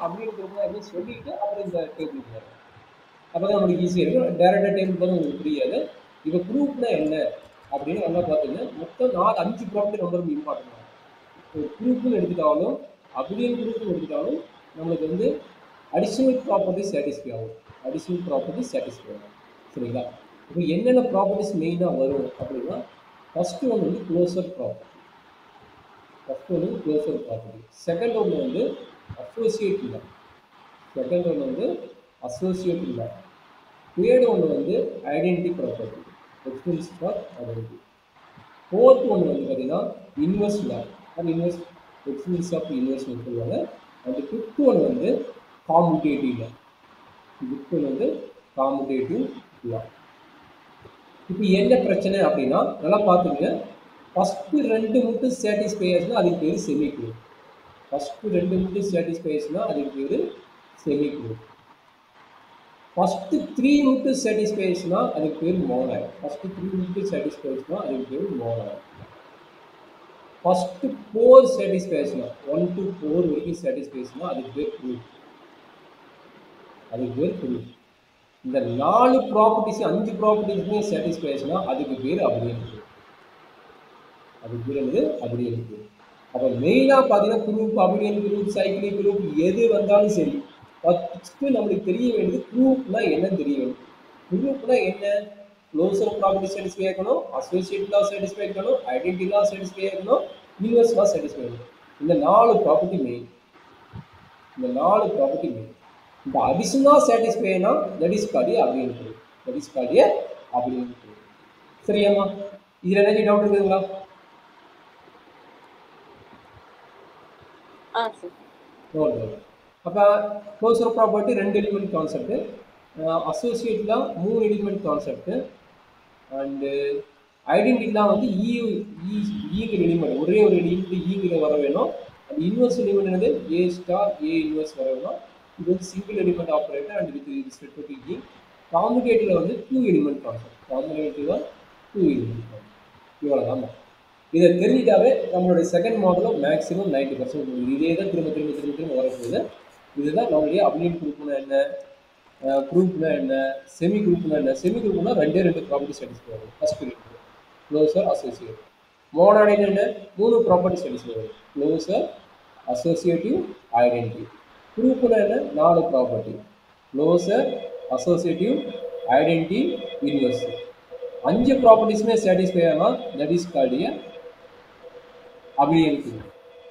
அப்படின்னு குரூப்னா எப்படி சொல்லிட்டு அப்புறம் இந்த டேபிளுக்கு வரும். அப்போ தான் நம்மளுக்கு ஈஸியாக இருக்கும். டேரெக்டாக டேபிள் வந்து உங்களுக்கு புரியாது. இப்போ ப்ரூஃப்னா என்ன அப்படின்னு நல்லா பார்த்தீங்கன்னா மொத்தம் 5 ப்ராப்பர்ட்டி ரொம்ப ரொம்ப இம்பார்ட்டன்ட். ஒரு ப்ரூஃப்னு எடுத்துட்டாலும் அபிலியன் ப்ரூஃப்னு எடுத்துட்டாலும் நம்மளுக்கு வந்து அடிஷ்னல் ப்ராப்பர்ட்டி சாட்டிஸ்ஃபை ஆகும். அடிஷ்னல் ப்ராப்பர்ட்டி சாட்டிஸ்ஃபை ஆகும். சரிங்களா? இப்போ என்னென்ன ப்ராப்பர்ட்டிஸ் மெயினாக வரும் அப்படின்னா ஃபஸ்ட்டு ஒன்று வந்து க்ளோசர் ப்ராப்பர்ட்டி. ஃபஸ்ட்டு ஒன்று க்ளோசர் ப்ராப்பர்ட்டி. செகண்ட் ஒன்று வந்து அசோசியேட் இல்லை. செகண்ட் ஒன்று வந்து அசோசியேட் இல்லை. தேர்ட் ஒன்று வந்து identity property. Expense for identity. Fourth ஒன்று வந்து பார்த்தீங்கன்னா இன்வெஸ்ட் இல்லை. அது இன்வெஸ்ட் எக்ஸ்பென்ஸ் ஆஃப் இன்வெஸ்ட்மெண்ட் சொல்லுவாங்க. அண்ட் ஃபிஃப்த் ஒன்று வந்து காம்புடேட்டிவ் இல்லை. ஃபிஃப்த் ஒன்று வந்து காம்புடேட்டிவ் இல்லை. இப்போ என்ன பிரச்சனை அப்படின்னா நல்லா பார்த்துங்க. ஃபஸ்ட்டு 2 மட்டும் சாட்டிஸ்ஃபை ஆச்சுன்னா அதுக்கு பேர் செமி க்ளோஸ். ஃபஸ்ட்டு 2 மட்டும் சாட்டிஸ்ஃபை ஆச்சுன்னா அதுக்கு பேர் செமி க்ளோஸ். ஃபஸ்ட்டு 3 மட்டும் சாட்டிஸ்ஃபை ஆச்சுன்னா அதுக்கு பேர் மோனாய்ட். ஃபஸ்ட்டு 3 மட்டும் சாட்டிஸ்ஃபை ஆச்சுன்னா அதுக்கு பேர் மோனாய்ட். ஃபஸ்ட்டு 4 சாட்டிஸ்ஃபை ஆச்சுன்னா 1 to 4 வரைக்கும் சாட்டிஸ்ஃபை ஆச்சுன்னா அதுக்கு பேர் ப்ரூஃப். அதுக்கு பேர் ப்ரூஃப். இந்த 4 ப்ராப்பர்ட்டிஸ் 5 ப்ராப்பர்ட்டிஸுமே சாட்டிஸ்ஃபை ஆச்சுன்னா அதுக்கு பேர் அபிலியன் ப்ரூஃப். அதுக்கு பேர் வந்து அபிலியன் ப்ரூஃப். அப்போ மெயினாக பார்த்தீங்கன்னா proof, abelian proof, cyclic proof எது வந்தாலும் சரி ஃபஸ்ட்டு நம்மளுக்கு தெரிய வேண்டியது ப்ரூஃப்னா என்னன்னு தெரிய வேண்டும். ப்ரூஃப்னா என்ன? க்ளோசர் ப்ராப்பர்ட்டி சாட்டிஸ்ஃபை ஆகணும், அசோசியேட் லா சாட்டிஸ்ஃபை ஆகணும், ஐடென்டிட்டி லா சாட்டிஸ்ஃபை ஆகணும், யூனிவர்ஸ் லா சாட்டிஸ்ஃபை ஆகணும். இந்த 4 ப்ராப்பர்ட்டி மெயின். இந்த 4 ப்ராப்பர்ட்டி மெயின். இந்த அடிஷனலாக சாட்டிஸ்ஃபை ஆனா that is called abelian group. That is called abelian group. சரியாம்மா? இதில் ஏதாச்சும் டவுட் இருக்குதுங்களா? அப்போ க்ளோசர் ப்ராப்பர்ட்டி 2 எலிமெண்ட் கான்செப்ட், அசோசியேட்ல 3 எலிமெண்ட் கான்செப்ட், அண்டு ஐடென்டிட்டிலாம் வந்து ஈகிற எலிமெண்ட் ஒரே ஒரு எலிமெண்ட் ஈகிற வர வேணும். அந்த இன்வெர்ஸ் எலிமெண்ட் என்னது ஏ ஸ்டார் ஏ இன்வெர்ஸ் வர வேணும். இது வந்து single element operator and with respect to E. காம்புடேட்டிவ்ல வந்து 2 எலிமெண்ட் கான்செப்ட். காம்புடேட்டிவ்ல 2 எலிமெண்ட் கான்செப்ட். இவ்வளோ தான். இதை தெரிஞ்சிட்டாவே நம்மளுடைய செகண்ட் மாடலும் மேக்ஸிமம் 90% இதே தான் திரும்ப திரும்ப திரும்ப திரும்ப வரப்போகுது. இதுதான் நம்மளுடைய அபிலியன் ப்ரூஃப்னா என்ன, ப்ரூஃப்னா என்ன, செமி ப்ரூஃப்னா என்ன. செமி ப்ரூஃப்னா 2 ப்ராப்பர்ட்டி சாட்டிஸ்ஃபை ஆகும். First closure, associate. மோனாய்ட் என்ன? 3 ப்ராப்பர்ட்டி சாட்டிஸ்ஃபை ஆகும். Closure, associative, identity. ப்ரூஃப்னா என்ன? 4 property. Closure, associative, identity, inverse. 5 ப்ராப்பர்ட்டிஸுமே சாட்டிஸ்ஃபை ஆனால் that is called abelian proof.